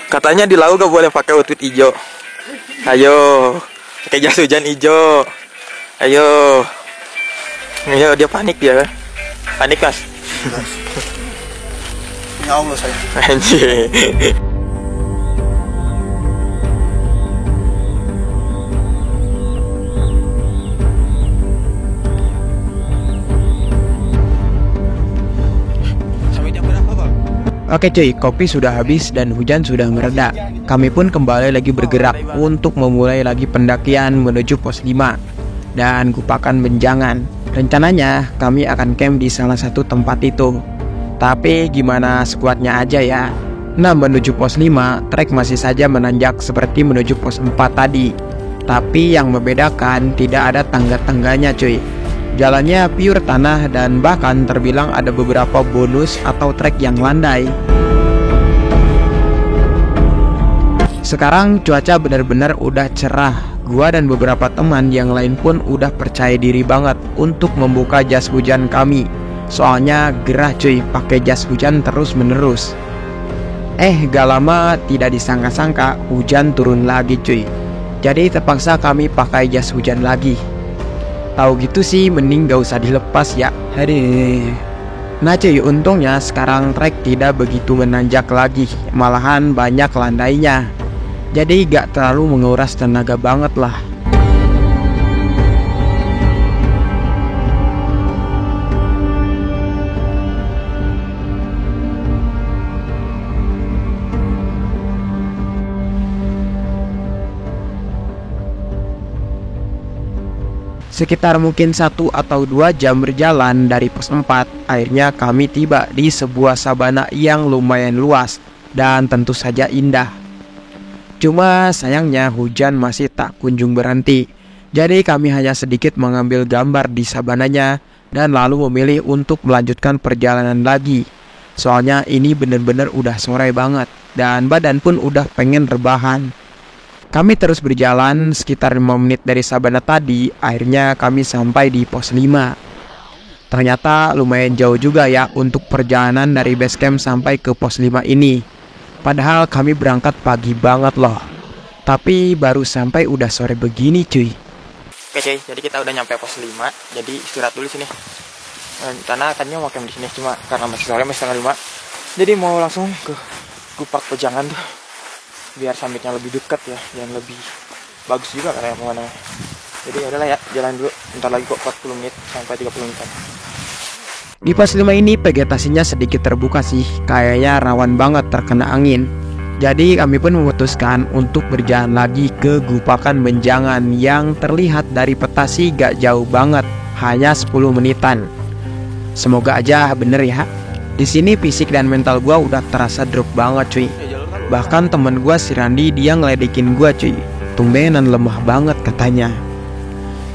Katanya di laut gak boleh pakai outfit hijau. Ayo, pakai jas hujan hijau. Ayo, ayo dia panik dia. Panik mas. Ya Allah saya. Anjir. Sampai jam berapa bang? Oke cuy, kopi sudah habis dan hujan sudah mereda. Kami pun kembali lagi bergerak untuk memulai lagi pendakian menuju pos 5 dan Gupakan Benjangan. Rencananya kami akan camp di salah satu tempat itu. Tapi gimana sekuatnya aja ya. Nah, menuju pos 5, trek masih saja menanjak seperti menuju pos 4 tadi. Tapi yang membedakan tidak ada tangga-tangganya cuy. Jalannya pure tanah dan bahkan terbilang ada beberapa bonus atau trek yang landai. Sekarang cuaca benar-benar udah cerah. Gua dan beberapa teman yang lain pun udah percaya diri banget untuk membuka jas hujan kami. Soalnya gerah cuy pakai jas hujan terus menerus. Gak lama tidak disangka-sangka hujan turun lagi cuy. Jadi terpaksa kami pakai jas hujan lagi. Tahu gitu sih mending gak usah dilepas ya. Aduh. Nah cuy, untungnya sekarang trek tidak begitu menanjak lagi. Malahan banyak landainya. Jadi gak terlalu menguras tenaga banget lah. Sekitar mungkin 1 atau 2 jam berjalan dari pos 4, akhirnya kami tiba di sebuah sabana yang lumayan luas dan tentu saja indah. Cuma sayangnya hujan masih tak kunjung berhenti. Jadi kami hanya sedikit mengambil gambar di sabananya dan lalu memilih untuk melanjutkan perjalanan lagi. Soalnya ini bener-bener udah sore banget dan badan pun udah pengen rebahan. Kami terus berjalan sekitar 5 menit dari sabana tadi, akhirnya kami sampai di pos 5. Ternyata lumayan jauh juga ya untuk perjalanan dari base camp sampai ke pos 5 ini. Padahal kami berangkat pagi banget loh. Tapi baru sampai udah sore begini cuy. Oke cuy, jadi kita udah nyampe pos 5. Jadi istirahat dulu sini. Karena tadinya mau camp di sini, cuma karena masih sore, masih setengah 5. Jadi mau langsung ke Gupak Pejangan tuh. Biar summitnya lebih dekat ya, dan lebih bagus juga karena pemandangan. Jadi adalah ya, jalan dulu. Bentar lagi kok 40 menit sampai 30 menit. Di pos 5 ini vegetasinya sedikit terbuka sih, kayaknya rawan banget terkena angin. Jadi kami pun memutuskan untuk berjalan lagi ke Gupakan Benjangan yang terlihat dari peta sih gak jauh banget, hanya 10 menitan. Semoga aja bener ya. Di sini fisik dan mental gua udah terasa drop banget cuy. Bahkan temen gua si Randi dia ngeledekin gua cuy. Tumbenan lemah banget katanya.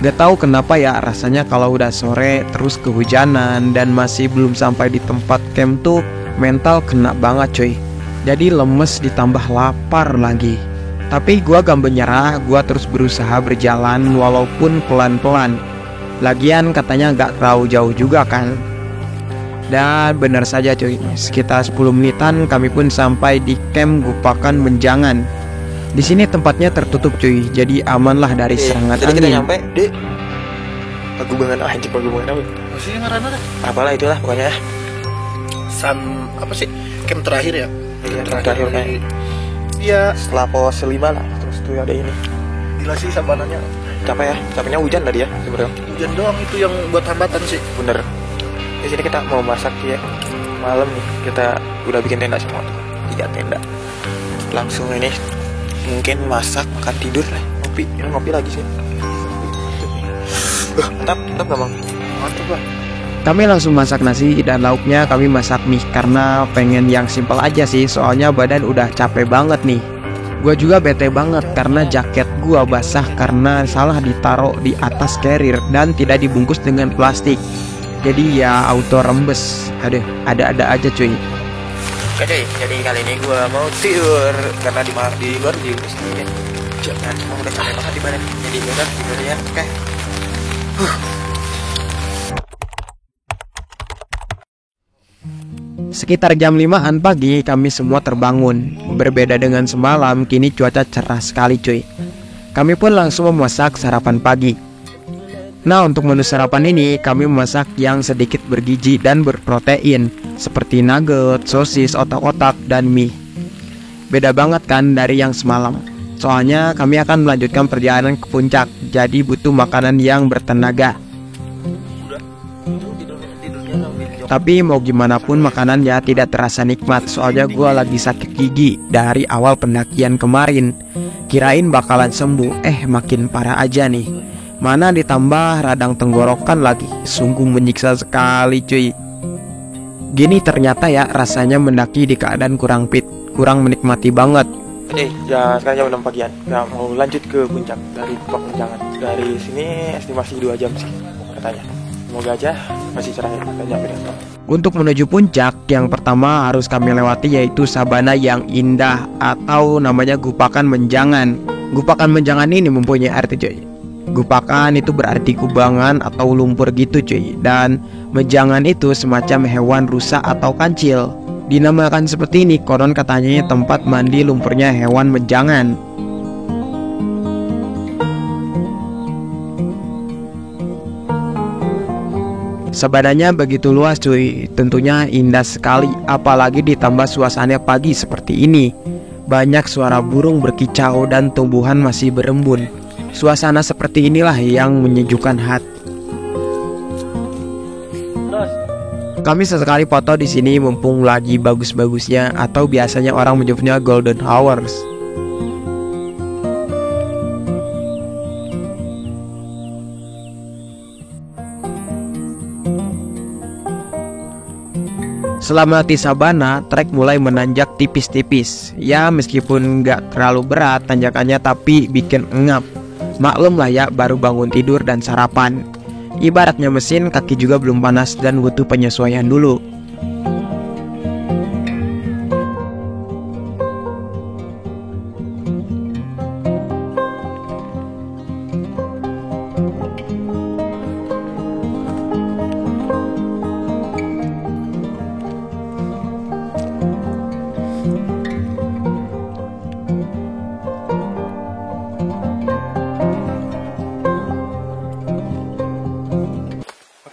Gak tahu kenapa ya rasanya kalau udah sore terus kehujanan dan masih belum sampai di tempat camp tuh mental kena banget cuy. Jadi lemes ditambah lapar lagi. Tapi gua gak menyerah, gua terus berusaha berjalan walaupun pelan-pelan. Lagian katanya gak terlalu jauh juga kan. Dan benar saja cuy, sekitar 10 menitan kami pun sampai di camp Gupakan Benjangan. Di sini tempatnya tertutup cuy, jadi aman lah dari serangan Jadi kita angin. nyampe di Pagubangan Pagubangan apa? Masih ngarana dah. Apalah itulah pokoknya. Apa sih? Camp terakhir ya? Camp terakhir kayak. Iya, Setelah pos 5 lah, terus tuh ada ini. gila sih sabananya. Capek ya, capeknya hujan tadi ya sebenarnya. Hujan doang itu yang buat hambatan sih. Bener. Di sini kita mau masak ya malam nih. Kita udah bikin tenda semua tuh, 3 tenda. Langsung ini mungkin masak, makan, tidur lah. Ngopi, ini ngopi lagi sih. Mantap gak bang? Mantap lah. Kami langsung masak nasi dan lauknya kami masak mie karena pengen yang simpel aja sih, soalnya badan udah capek banget nih. Gua juga bete banget karena jaket gua basah karena salah ditaruh di atas carrier dan tidak dibungkus dengan plastik. Jadi ya auto rembes. Aduh, ada-ada aja cuy. Oke deh, jadi kali ini gue mau tidur karena di luar di sini jangan cuma udah capek banget di badan. Jadi udah tidur ya. Oke. Sekitar jam 5-an pagi kami semua terbangun. Berbeda dengan semalam, kini cuaca cerah sekali cuy. Kami pun langsung memasak sarapan pagi. Nah, untuk menu sarapan ini kami memasak yang sedikit bergizi dan berprotein, seperti nugget, sosis, otak-otak, dan mie. Beda banget kan dari yang semalam. Soalnya kami akan melanjutkan perjalanan ke puncak, jadi butuh makanan yang bertenaga. Tapi mau gimana pun makanannya tidak terasa nikmat. Soalnya gue lagi sakit gigi dari awal pendakian kemarin. Kirain bakalan sembuh, makin parah aja nih. Mana ditambah radang tenggorokan lagi. Sungguh menyiksa sekali cuy. Gini ternyata ya rasanya mendaki di keadaan kurang fit, kurang menikmati banget. Ya sekarang jam 6 pagian. Nah, mau lanjut ke puncak dari Gupak Menjangan. Dari sini estimasi 2 jam sih katanya. Semoga aja masih cerah dan nyampe datang. Untuk menuju puncak, yang pertama harus kami lewati yaitu sabana yang indah atau namanya Gupakan Menjangan. Gupakan Menjangan ini mempunyai arti cuy. Gupakan itu berarti kubangan atau lumpur gitu cuy. Dan menjangan itu semacam hewan rusa atau kancil. Dinamakan seperti ini konon katanya tempat mandi lumpurnya hewan menjangan. Sabananya begitu luas cuy, tentunya indah sekali, apalagi ditambah suasana pagi seperti ini. Banyak suara burung berkicau dan tumbuhan masih berembun. Suasana seperti inilah yang menyejukkan hati. Kami sesekali foto di sini mumpung lagi bagus-bagusnya atau biasanya orang menyebutnya golden hours. Selama di sabana, trek mulai menanjak tipis-tipis. Ya meskipun nggak terlalu berat tanjakannya tapi bikin engap. Maklum lah ya baru bangun tidur dan sarapan. Ibaratnya mesin, kaki juga belum panas dan butuh penyesuaian dulu.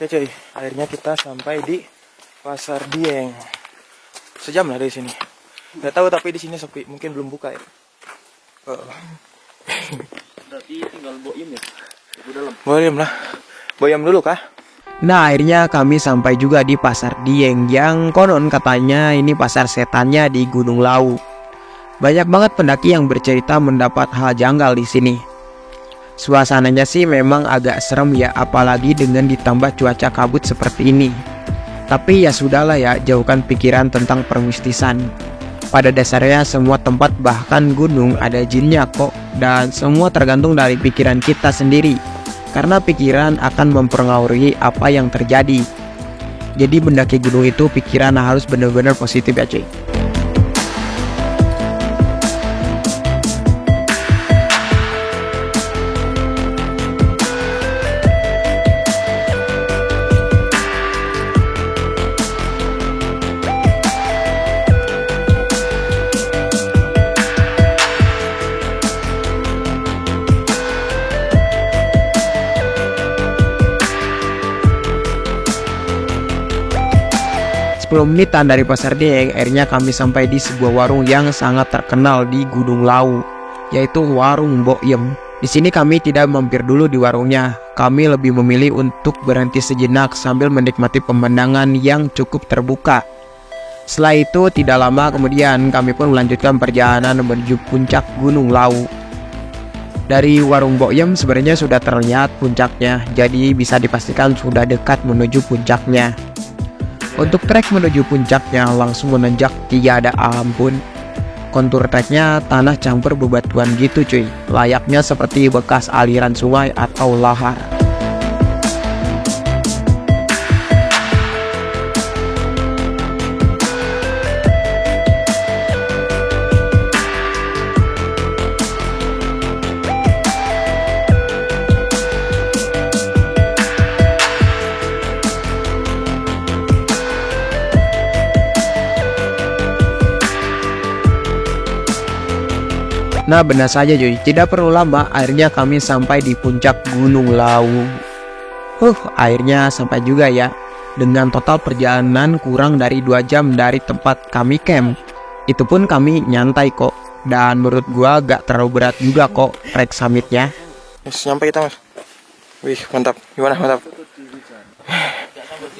Oke cuy, akhirnya kita sampai di Pasar Dieng. Sejam lah dari sini. Gak tahu tapi di sini sepi, mungkin belum buka ya. Berarti tinggal boim ya? Di dalam. Boyam lah. Boyam dulu kah? Nah akhirnya kami sampai juga di Pasar Dieng yang konon katanya ini pasar setannya di Gunung Lawu. Banyak banget pendaki yang bercerita mendapat hal janggal di sini. Suasananya sih memang agak serem ya, apalagi dengan ditambah cuaca kabut seperti ini. Tapi ya sudahlah ya, jauhkan pikiran tentang permistisan. Pada dasarnya semua tempat bahkan gunung ada jinnya kok. Dan semua tergantung dari pikiran kita sendiri. Karena pikiran akan mempengaruhi apa yang terjadi. Jadi mendaki gunung itu pikiran harus benar-benar positif ya cuy. Menitan dari Pasar Dieng, akhirnya kami sampai di sebuah warung yang sangat terkenal di Gunung Lawu, yaitu warung Mbok Yem. Di sini kami tidak mampir dulu di warungnya. Kami lebih memilih untuk berhenti sejenak sambil menikmati pemandangan yang cukup terbuka. Setelah itu tidak lama kemudian kami pun melanjutkan perjalanan menuju puncak Gunung Lawu. Dari warung Mbok Yem sebenarnya sudah terlihat puncaknya, jadi bisa dipastikan sudah dekat menuju puncaknya. Untuk trek menuju puncaknya langsung menanjak tiada ampun. Kontur treknya tanah campur bebatuan gitu cuy, layaknya seperti bekas aliran sungai atau lahar. Nah benar saja cuy, tidak perlu lama akhirnya kami sampai di puncak Gunung Lawu. Akhirnya sampai juga ya. Dengan total perjalanan kurang dari 2 jam dari tempat kami camp. Itu pun kami nyantai kok. Dan menurut gua gak terlalu berat juga kok trek summitnya. Yes, nyampe kita mas. Wih mantap, gimana mantap?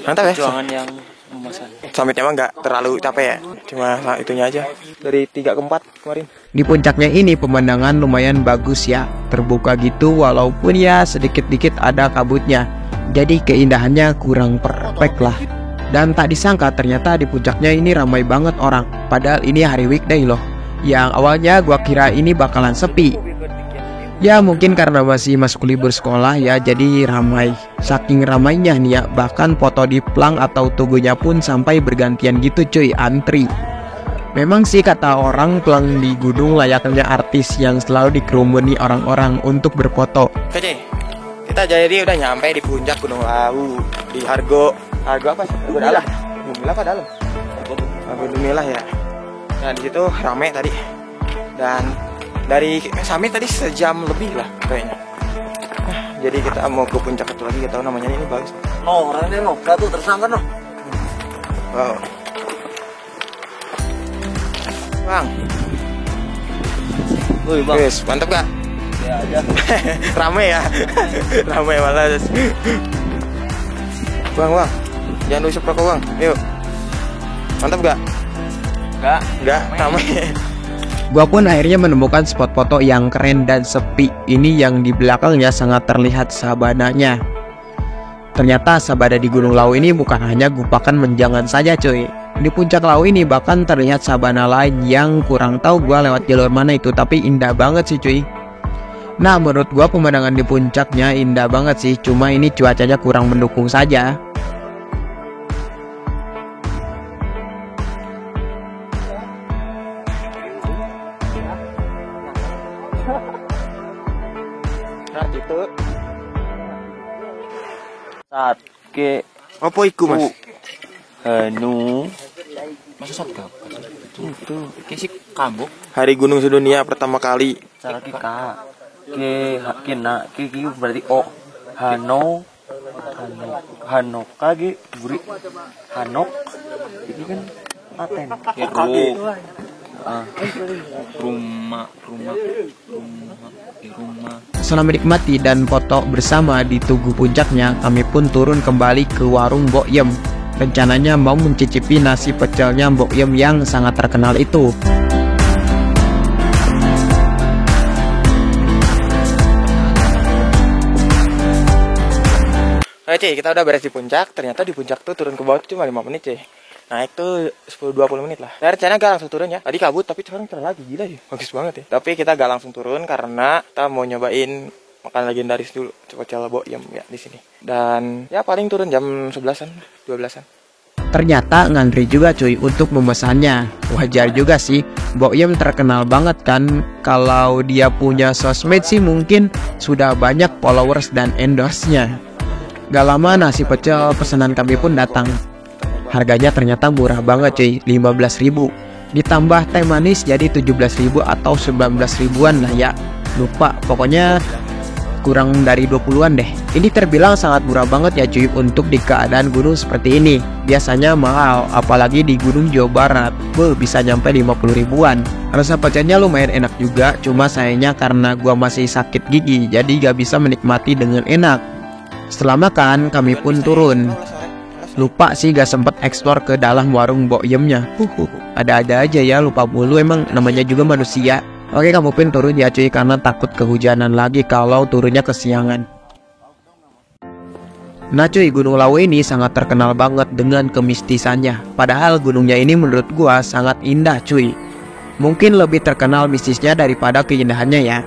Mantap ya? Perjuangan yang memesan. Summitnya emang gak terlalu capek ya. Cuma itunya aja. Dari 3 ke 4 kemarin. Di puncaknya ini pemandangan lumayan bagus ya. Terbuka gitu walaupun ya sedikit-dikit ada kabutnya. Jadi keindahannya kurang perfect lah. Dan tak disangka ternyata di puncaknya ini ramai banget orang. Padahal ini hari weekday loh. Yang awalnya gua kira ini bakalan sepi. Ya mungkin karena masih masuk libur sekolah ya, jadi ramai. Saking ramainya nih ya, bahkan foto di plang atau tugunya pun sampai bergantian gitu cuy, antri. Memang sih kata orang plang di gunung layaknya artis yang selalu dikerumuni orang-orang untuk berfoto. Oke, kita jadi udah nyampe di puncak Gunung Lawu di Argo apa sih? Argo Dalam. Dumilah apa dalam? Argo Dumilah ya. Nah di situ rame tadi. Dan dari summit tadi sejam lebih lah kayaknya. Jadi kita mau ke puncak satu lagi, kita tahu namanya ini bagus. No, orangnya no, satu tersangka no. Wow. Bang. Woi bang. Yes, mantap gak? Ya aja. Rame ya. Rame malah. Bang, jangan usap rokok bang. Yuk. Mantap gak? Enggak, rame. Gua pun akhirnya menemukan spot foto yang keren dan sepi. Ini yang di belakangnya sangat terlihat sabananya. Ternyata sabana di Gunung Lawu ini bukan hanya gupakan menjangan saja cuy. Di puncak Lawu ini bahkan terlihat sabana lain yang kurang tahu gua lewat jalur mana itu, tapi indah banget sih cuy. Nah menurut gua pemandangan di puncaknya indah banget sih, cuma ini cuacanya kurang mendukung saja. Nah itu Saat ke apa iku mas? Hanu. Masa saat kau? Itu kisik kamu. Hari Gunung Sedunia pertama kali. Cara kita kena kiki berarti oh Hano kage guri Hanok ini kan paten kage rumah. Setelah menikmati dan foto bersama di tugu puncaknya, kami pun turun kembali ke warung Mbok Yem. Rencananya mau mencicipi nasi pecelnya Mbok Yem yang sangat terkenal itu. Oke cuy, kita udah beres di puncak. Ternyata di puncak tuh turun ke bawah cuma 5 menit cuy. Naik tuh 10-20 menit lah. Nah, rencana gak langsung turun ya. Tadi kabut tapi sekarang cerah lagi, gila ya. Bagus banget ya. Tapi kita gak langsung turun karena kita mau nyobain makan legendaris dulu, pecel Mbok Yem ya di sini. Dan ya paling turun jam 11-an, 12-an. Ternyata ngantri juga cuy untuk memesannya. Wajar juga sih, Mbok Yem terkenal banget kan. Kalau dia punya sosmed sih mungkin sudah banyak followers dan endorse-nya. Gak lama nasi pecel pesanan kami pun datang. Harganya ternyata murah banget cuy, 15.000. Ditambah teh manis jadi 17.000 atau 19 ribuan lah ya. Lupa, pokoknya kurang dari 20-an deh. Ini terbilang sangat murah banget ya cuy untuk di keadaan gunung seperti ini. Biasanya mahal, apalagi di gunung Jawa Barat. Bisa nyampe 50 ribuan. Rasa pecelnya lumayan enak juga, cuma sayangnya karena gua masih sakit gigi, jadi gak bisa menikmati dengan enak. Setelah makan, kami pun turun. Lupa sih gak sempet eksplor ke dalam warung Mbok Yemnya. Ada-ada aja ya, lupa mulu, emang namanya juga manusia. Oke, kamu pun turun ya cuy, karena takut kehujanan lagi kalau turunnya kesiangan. Nah cuy, Gunung Lawu ini sangat terkenal banget dengan kemistisannya. Padahal gunungnya ini menurut gua sangat indah cuy. Mungkin lebih terkenal mistisnya daripada keindahannya ya.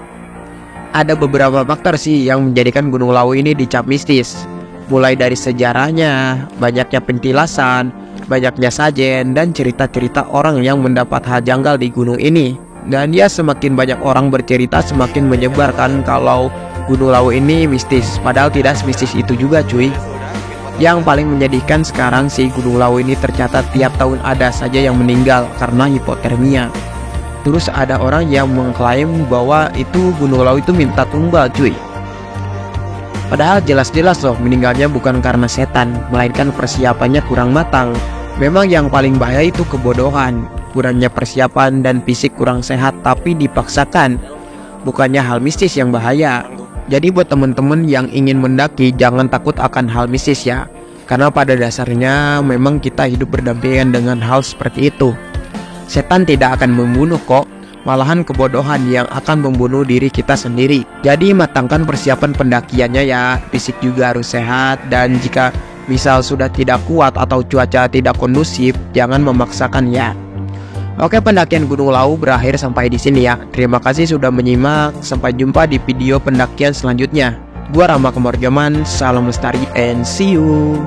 Ada beberapa faktor sih yang menjadikan Gunung Lawu ini dicap mistis. Mulai dari sejarahnya, banyaknya pentilasan, banyaknya sajen, dan cerita-cerita orang yang mendapat hal janggal di gunung ini. Dan ya semakin banyak orang bercerita semakin menyebarkan kalau Gunung Lawu ini mistis. Padahal tidak mistis itu juga cuy. Yang paling menyedihkan sekarang sih Gunung Lawu ini tercatat tiap tahun ada saja yang meninggal karena hipotermia. Terus ada orang yang mengklaim bahwa itu Gunung Lawu itu minta tumbal cuy. Padahal jelas-jelas loh meninggalnya bukan karena setan, melainkan persiapannya kurang matang. Memang yang paling bahaya itu kebodohan, kurangnya persiapan dan fisik kurang sehat tapi dipaksakan. Bukannya hal mistis yang bahaya. Jadi buat temen-temen yang ingin mendaki jangan takut akan hal mistis ya. Karena pada dasarnya memang kita hidup berdampingan dengan hal seperti itu. Setan tidak akan membunuh kok, malahan kebodohan yang akan membunuh diri kita sendiri. Jadi matangkan persiapan pendakiannya ya, fisik juga harus sehat. Dan jika misal sudah tidak kuat atau cuaca tidak kondusif, jangan memaksakan ya. Oke, pendakian Gunung Lawu berakhir sampai di sini ya. Terima kasih sudah menyimak, sampai jumpa di video pendakian selanjutnya. Gua Rama Kemorjaman, salam lestari and see you.